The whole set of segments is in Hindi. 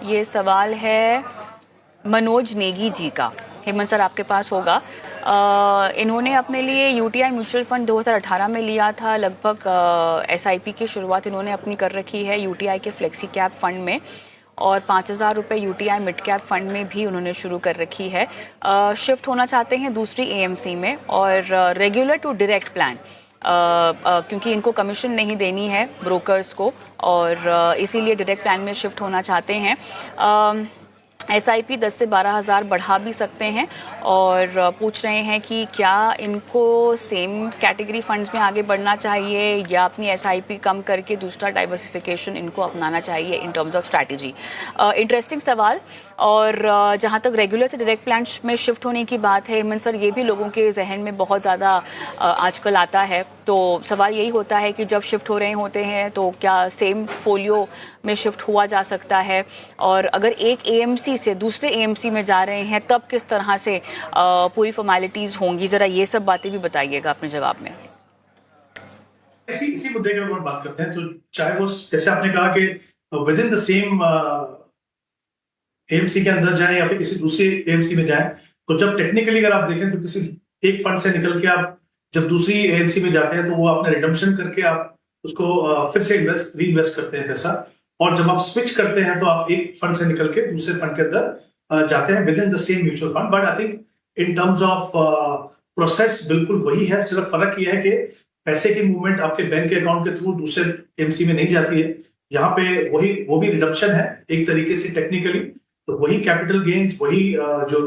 ये सवाल है मनोज नेगी जी का। हेमंत सर आपके पास होगा। इन्होंने अपने लिए यूटीआई म्यूचुअल फंड 2018 में लिया था। लगभग एसआईपी की शुरुआत इन्होंने अपनी कर रखी है यूटीआई के फ्लेक्सी कैप फंड में, और 5,000 रुपये यूटीआई मिड कैप फंड में भी उन्होंने शुरू कर रखी है। शिफ्ट होना चाहते हैं दूसरी एएमसी में, और रेगुलर टू डायरेक्ट प्लान, क्योंकि इनको कमीशन नहीं देनी है ब्रोकर्स को, और इसीलिए डायरेक्ट प्लान में शिफ्ट होना चाहते हैं। एसआईपी 10 से 12,000 बढ़ा भी सकते हैं, और पूछ रहे हैं कि क्या इनको सेम कैटेगरी फंड्स में आगे बढ़ना चाहिए या अपनी एसआईपी कम करके दूसरा डाइवर्सिफिकेशन इनको अपनाना चाहिए in terms of strategy. Interesting सवाल। और जहाँ तक रेगुलर से डायरेक्ट प्लान में शिफ्ट होने की बात है हेमंत सर, ये भी लोगों के जहन में बहुत ज़्यादा आजकल आता है। तो सवाल यही होता है कि जब शिफ्ट हो रहे होते हैं तो क्या सेम फोलियो में शिफ्ट हुआ जा सकता है, और अगर एक एएमसी से दूसरे एएमसी में जा रहे हैं तब किस तरह से पूरी फॉर्मेलिटीज होंगी। जरा ये सब बातें भी बताइएगा अपने जवाब में। इसी मुद्दे के ऊपर बात करते हैं। तो चाहे वो जैसे आपने कहा कि with in the same AMC के अंदर जाएं या फिर किसी दूसरे एएमसी में जाएं, तो जब टेक्निकली अगर आप देखें तो किसी एक फंड से निकल के आप जब दूसरी एएमसी में जाते हैं तो वो आपने रिडम्पशन करके आप उसको फिर से री इन्वेस्ट करते हैं पैसा, और जब आप स्विच करते हैं तो आप एक फंड से निकल के दूसरे फंड के अंदर जाते हैं with in the same mutual fund. But I think in terms of process बिल्कुल वही है, सिर्फ फर्क ये है कि पैसे की मूवमेंट आपके बैंक के अकाउंट के थ्रू दूसरे एएमसी में नहीं जाती है। यहाँ पे वही वो भी रिडम्पशन है एक तरीके से टेक्निकली। तो वही कैपिटल गेन्स, वही जो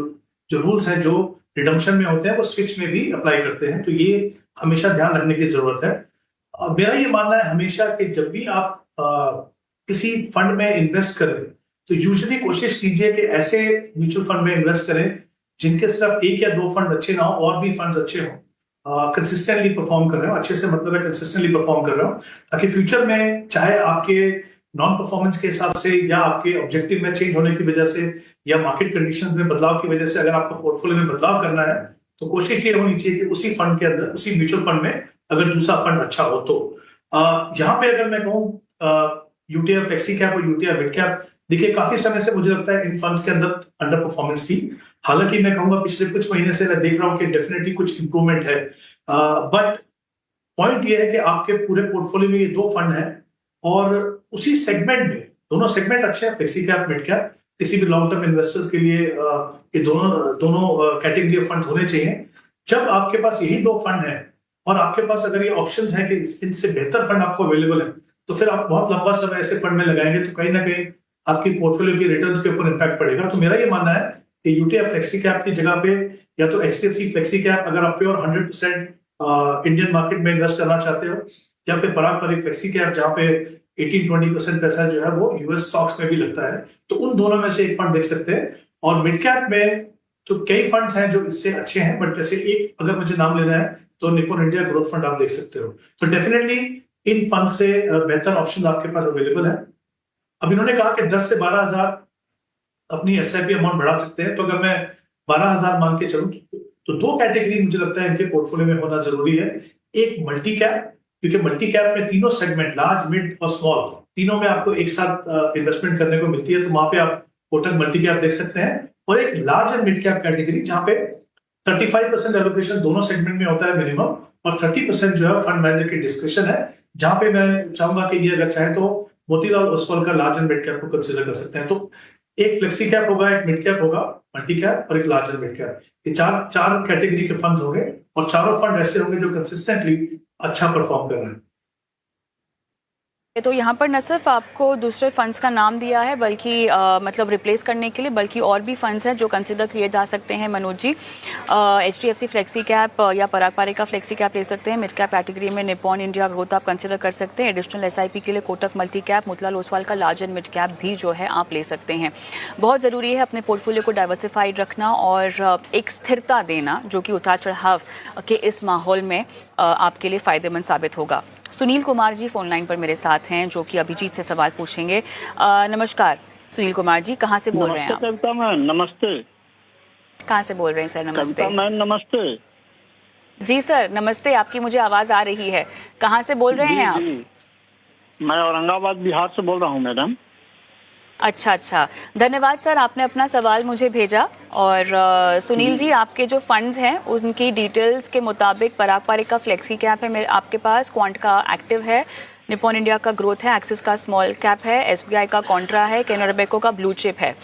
जो रूल्स हैं जो रिडम्पशन में होते हैं वो स्विच में भी अप्लाई करते हैं। तो ये हमेशा ध्यान रखने की जरूरत है। मेरा ये मानना है हमेशा कि जब भी आप किसी फंड में इन्वेस्ट करें तो यूजुअली कोशिश कीजिए कि ऐसे म्यूचुअल फंड में इन्वेस्ट करें जिनके सिर्फ एक या दो फंड अच्छे ना हो और भी फंड्स अच्छे हों, कंसिस्टेंटली परफॉर्म कर रहे हो। अच्छे से मतलब है कंसिस्टेंटली परफॉर्म कर रहे हो, ताकि फ्यूचर में चाहे आपके नॉन परफॉर्मेंस के हिसाब से या आपके ऑब्जेक्टिव में चेंज होने की वजह से या मार्केट कंडीशंस में बदलाव की वजह से अगर आपको पोर्टफोलियो में बदलाव करना है तो कोशिश ये होनी चाहिए कि उसी फंड के अंदर, उसी म्यूचुअल फंड में अगर दूसरा फंड अच्छा हो तो। यहाँ पे अगर मैं कहूँ यूटीआई फ्लेक्सी कैप और यूटीआई मिड कैप, देखिए काफी समय से मुझे लगता है इन फंड्स के अंदर अंडर परफॉर्मेंस थी। हालांकि मैं कहूंगा पिछले कुछ महीने से मैं देख रहा हूँ कि डेफिनेटली कुछ इंप्रूवमेंट है। बट पॉइंट ये है कि आपके पूरे पोर्टफोलियो में ये दो फंड है और उसी सेगमेंट में, दोनों सेगमेंट अच्छे हैं, फ्लेक्सी कैप मिड कैप। किसी भी लॉन्ग टर्म इन्वेस्टर्स के लिए ये दोनों दोनों कैटेगरी ऑफ फंड होने चाहिए। जब आपके पास यही दो फंड है और आपके पास अगर ये ऑप्शन है कि इनसे बेहतर फंड आपको अवेलेबल है, तो फिर आप बहुत लंबा समय ऐसे फंड में लगाएंगे तो कहीं ना कहीं आपकी पोर्टफोलियो की रिटर्न्स के ऊपर इम्पैक्ट पड़ेगा। तो मेरा ये मानना है कि यूटीआई फ्लेक्सी कैप की जगह पे या तो एचडीएफसी फ्लेक्सी कैप, अगर आप प्योर 100% इंडियन मार्केट में इन्वेस्ट करना चाहते हो, या फिर पारंपरिक फ्लेक्सी कैप जहाँ पे 18-20% पैसा जो है वो यूएस स्टॉक्स में भी लगता है, तो उन दोनों में से एक फंड देख सकते हैं। और मिड कैप में तो कई फंड्स हैं जो इससे अच्छे हैं, बट जैसे एक अगर मुझे नाम लेना है तो निप्पॉन इंडिया ग्रोथ फंड आप देख सकते हो। तो डेफिनेटली इन फंड से बेहतर ऑप्शन आपके पास अवेलेबल है। अब इन्होंने कहा कि 10 से 12,000 अपनी एसआईपी अमाउंट बढ़ा सकते हैं, तो अगर मैं 12,000 मान के चलूं तो दो कैटेगरी मुझे लगता है इनके पोर्टफोलियो में होना जरूरी है। एक मल्टी कैप, क्योंकि मल्टी कैप में तीनों सेगमेंट, लार्ज, मिड और स्मॉल, तीनों में आपको एक साथ इन्वेस्टमेंट करने को मिलती है, तो वहां पे आप कोटक मल्टी कैप देख सकते हैं। और एक large and mid cap category जहां पे 35% एलोकेशन दोनों सेगमेंट में होता है मिनिमम, और 30% जो है फंड मैनेजर की डिस्क्रिप्शन है, जहां पे मैं चाहूंगा कि ये अगर चाहे तो मोतीलाल ओसवाल का लार्ज एंड मिड कैप को कंसिडर कर सकते हैं। तो एक फ्लेक्सी कैप होगा, एक मिड कैप होगा, मल्टी कैप और एक लार्ज एंड मिड कैप। ये चार चार कैटेगरी के फंड्स होंगे और चारों फंड ऐसे होंगे जो कंसिस्टेंटली अच्छा परफॉर्म कर रहे हैं। तो यहाँ पर न सिर्फ आपको दूसरे फंड्स का नाम दिया है बल्कि मतलब रिप्लेस करने के लिए, बल्कि और भी फंड्स हैं जो कंसिडर किए जा सकते हैं Manoj ji. HDFC flexi cap या पारंपरिक फ्लेक्सी कैप ले सकते हैं। मिड कैप कैटेगरी में निप्पॉन इंडिया ग्रोथ आप कंसिडर कर सकते हैं। एडिशनल एसआईपी के लिए कोटक मल्टी कैप, मोतीलाल ओसवाल का लार्ज एंड मिड कैप भी जो है आप ले सकते हैं। बहुत ज़रूरी है अपने पोर्टफोलियो को डाइवर्सिफाइड रखना और एक स्थिरता देना जो कि उतार चढ़ाव के इस माहौल में आपके लिए फ़ायदेमंद साबित होगा। सुनील कुमार जी फोन लाइन पर मेरे साथ हैं जो कि अभिजीत से सवाल पूछेंगे। नमस्कार सुनील कुमार जी, कहाँ से बोल रहे हैं आप? कविता मैम नमस्ते। कहाँ से बोल रहे हैं सर? नमस्ते मैम नमस्ते। जी सर नमस्ते, आपकी मुझे आवाज आ रही है। कहाँ से बोल रहे हैं आप? मैं औरंगाबाद बिहार से बोल रहा हूँ मैडम। अच्छा अच्छा, धन्यवाद सर, आपने अपना सवाल मुझे भेजा। और सुनील जी, आपके जो फंड्स हैं उनकी डिटेल्स के मुताबिक पराग पारिक का फ्लेक्सी कैप है मेरे आपके पास, क्वांट का एक्टिव है, निपॉन इंडिया का ग्रोथ है, एक्सिस का स्मॉल कैप है, एसबीआई का कॉन्ट्रा है, कैनरा बैंक का ब्लू चिप है।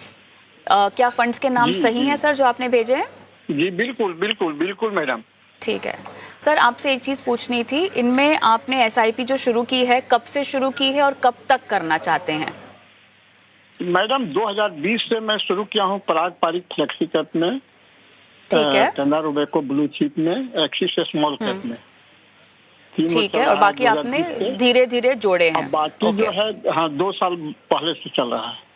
क्या फंड्स के नाम जी, सही जी। हैं सर जो आपने भेजे हैं? जी बिल्कुल बिल्कुल बिल्कुल मैडम। ठीक है सर, आपसे एक चीज़ पूछनी थी, इनमें आपने एसआईपी जो शुरू की है कब से शुरू की है और कब तक करना चाहते हैं? मैडम 2020 से मैं शुरू किया हूँ पराग पारिक फ्लेक्सी कैप में, ठीक है। कैनरा बैंक ब्लू चिप में, एक्सिस स्मॉल कैप में। तीनों ठीक है, चल और रहा बाकी 2020 आपने से। धीरे धीरे जोड़े हैं? अब बाकी जो है, हाँ 2 साल पहले से चल रहा है।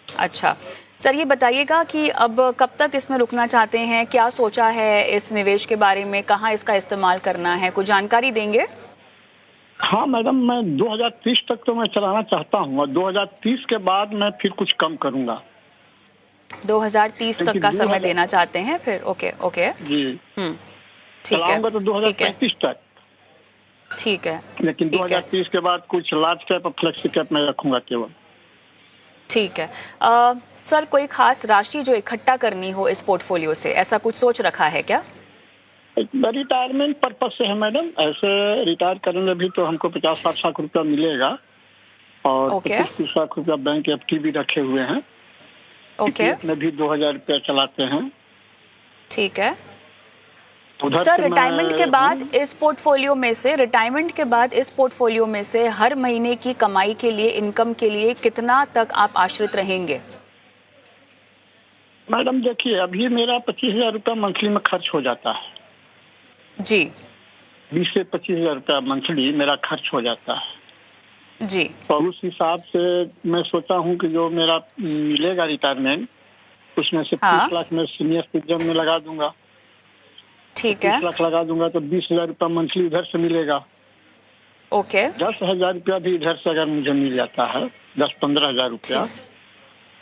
अच्छा सर, ये बताइएगा कि अब कब तक इसमें रुकना चाहते हैं, क्या सोचा है इस निवेश के बारे में, कहाँ इसका इस्तेमाल करना है, कुछ जानकारी देंगे? हाँ मैडम, मैं 2030 तक तो मैं चलाना चाहता हूँ और 2030 के बाद मैं फिर कुछ कम करूंगा। 2030 तक का समय 2000 देना चाहते हैं फिर? ओके ओके, जी ठीक है चलाऊंगा तो ठीक है 2035 तक, ठीक है लेकिन ठीक है 2030 के बाद कुछ लार्ज कैप और फ्लेक्सी कैप में रखूंगा केवल। ठीक है। सर, कोई खास राशि जो इकट्ठा करनी हो इस पोर्टफोलियो से, ऐसा कुछ सोच रखा है क्या? रिटायरमेंट पर्पज से है मैडम, ऐसे रिटायर करेंगे भी तो हमको 50-60 लाख रुपया मिलेगा और ओके। 25-30 लाख रुपया बैंक एफडी भी रखे हुए हैं। ओके, ETF में भी 2000 रुपया चलाते हैं। ठीक है उधर सर। से मैं- रिटायरमेंट के बाद इस पोर्टफोलियो में से हर महीने की कमाई के लिए, इनकम के लिए कितना तक आप आश्रित रहेंगे? मैडम देखिए, अभी मेरा 25,000 रुपया मंथली में खर्च हो जाता है। जी 20 से 25,000 रुपया मंथली मेरा खर्च हो जाता है। जी तो उस हिसाब से मैं सोचा हूँ कि जो मेरा मिलेगा रिटायरमेंट, उसमें से 30 लाख में सीनियर सिटीजन में लगा दूंगा। ठीक है 30 लाख लगा दूंगा तो 20,000 रुपया मंथली उधर से मिलेगा। ओके 10,000 रुपया भी इधर से अगर मुझे मिल जाता है, 10-15,000 रुपया,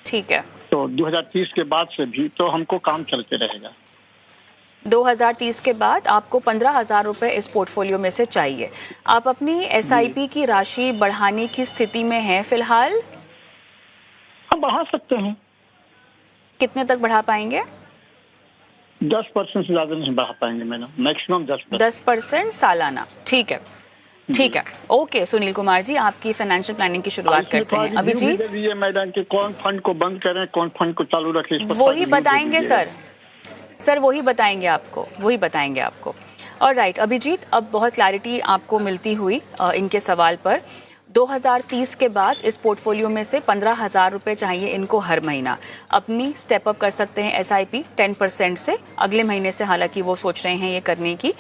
ठीक है। तो 2030 के बाद से भी तो हमको काम चलते रहेगा। 2030 के बाद आपको 15,000 रुपए इस पोर्टफोलियो में से चाहिए। आप अपनी एसआईपी की राशि बढ़ाने की स्थिति में हैं फिलहाल? हम बढ़ा सकते हैं, कितने तक बढ़ा पाएंगे? 10% से ज्यादा नहीं बढ़ा पाएंगे मैडम, मैक्सिमम 10%। 10% सालाना, ठीक है ठीक है। ओके सुनील कुमार जी, आपकी फाइनेंशियल प्लानिंग की शुरुआत करते हैं। अभिजीत, ये मैडम कि कौन फंड को बंद करें, कौन फंड को चालू रखें, इस पर वही बताएंगे सर वही बताएंगे आपको। और राइट अभिजीत, अब बहुत क्लैरिटी आपको मिलती हुई इनके सवाल पर। 2030 के बाद इस पोर्टफोलियो में से 15,000 रुपए चाहिए इनको हर महीना। अपनी स्टेप अप कर सकते हैं एसआईपी 10% से, अगले महीने से हालांकि वो सोच रहे हैं ये करने की।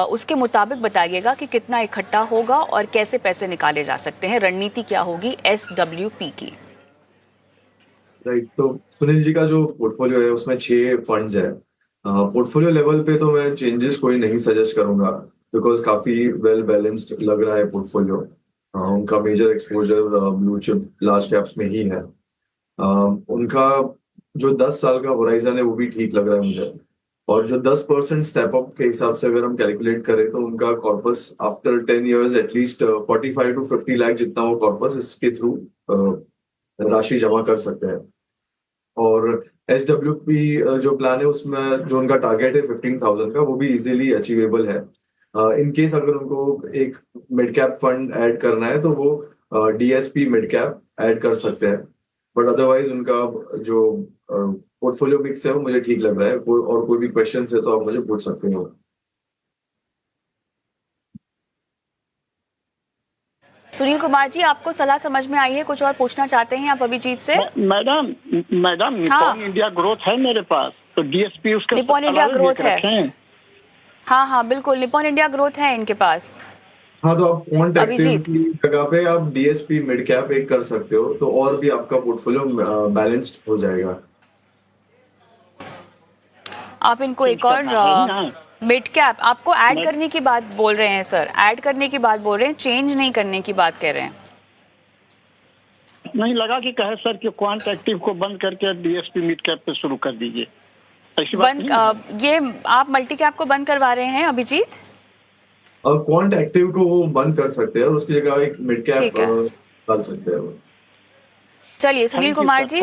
उसके मुताबिक बताइएगा कि कितना इकट्ठा होगा और कैसे पैसे निकाले जा सकते हैं, रणनीति क्या होगी SWP की। राइट, तो सुनील जी का जो पोर्टफोलियो है उसमें 6 फंड्स है। पोर्टफोलियो लेवल पे तो मैं चेंजेस कोई नहीं सजेस्ट करूंगा, बिकॉज काफी वेल बैलेंस्ड लग रहा है पोर्टफोलियो। उनका major exposure blue chip large caps में ही है। उनका जो 10 साल का होराइजन है वो भी ठीक लग रहा है मुझे। और जो 10% स्टेप अप के हिसाब से अगर हम कैलकुलेट करें तो उनका corpus after 10 years at least 45 to 50 lakh जितना वो कॉर्पस इसके थ्रू राशि जमा कर सकते हैं। और SWP जो प्लान है उसमें जो उनका टारगेट है 15,000 का, वो भी इजीली अचीवेबल है। इन केस अगर उनको एक मिड कैप फंड ऐड करना है तो वो DSP मिड कैप ऐड कर सकते हैं। बट अदरवाइज उनका जो पोर्टफोलियो मिक्स है वो मुझे ठीक लग रहा है। और कोई भी क्वेश्चन है तो आप मुझे पूछ सकते हो। सुनील कुमार जी, आपको सलाह समझ में आई है? कुछ और पूछना चाहते हैं आप अभिजीत से? मैडम निपॉन इंडिया ग्रोथ है मेरे पास, तो DSP उसके निपॉन इंडिया अलावा ग्रोथ भी है। रखें। हाँ बिल्कुल, निपॉन इंडिया ग्रोथ है इनके पास। हाँ, तो आप क्वांट एक्टिव अभिजीत। की जगह पे आप DSP मिड कैप एक कर सकते हो, तो और भी आपका पोर्टफोलियो बैलेंस्ड हो जाएगा। आप इनको एक और मिड कैप आपको ऐड करने की बात बोल रहे हैं सर, ऐड करने की बात बोल रहे हैं, चेंज नहीं करने की बात कह रहे हैं। नहीं लगा कि कहे सर कि क्वांट एक्टिव को बंद करके DSP मिड कैप पे शुरू कर दीजिए, ऐसी बात बंद नहीं है। ये आप मल्टी कैप को बंद करवा रहे हैं अभिजीत? और क्वांट एक्टिव को वो बंद कर सकते हैं और उसकी जगह एक मिड ठीक कैप है। डाल सकते हैं। चलिए Sunil Thank you, Kumar sir. Ji,